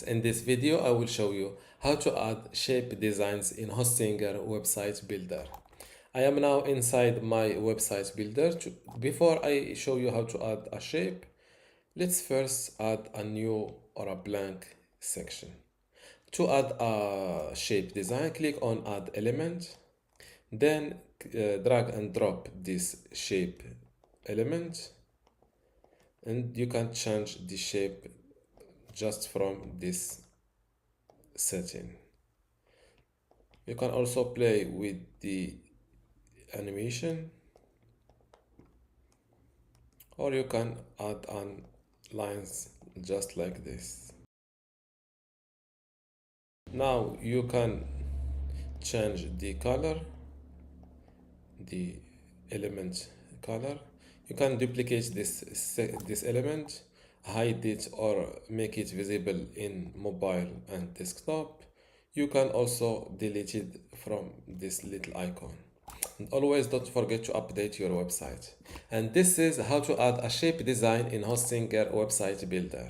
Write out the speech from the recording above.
In this video, I will show you how to add shape designs in Hostinger website builder. I am now inside my website builder. Before I show you how to add a shape, let's first add a new or a blank section. To add a shape design, click on add element, then drag and drop this shape element, and you can change the shape just from this setting. You can also play with the animation, or you can add on lines just like this. Now you can change the color, the element color. You can duplicate this element, hide it or make it visible in mobile and desktop. You can also delete it from this little icon. And always don't forget to update your website. And this is how to add a shape design in Hostinger website builder.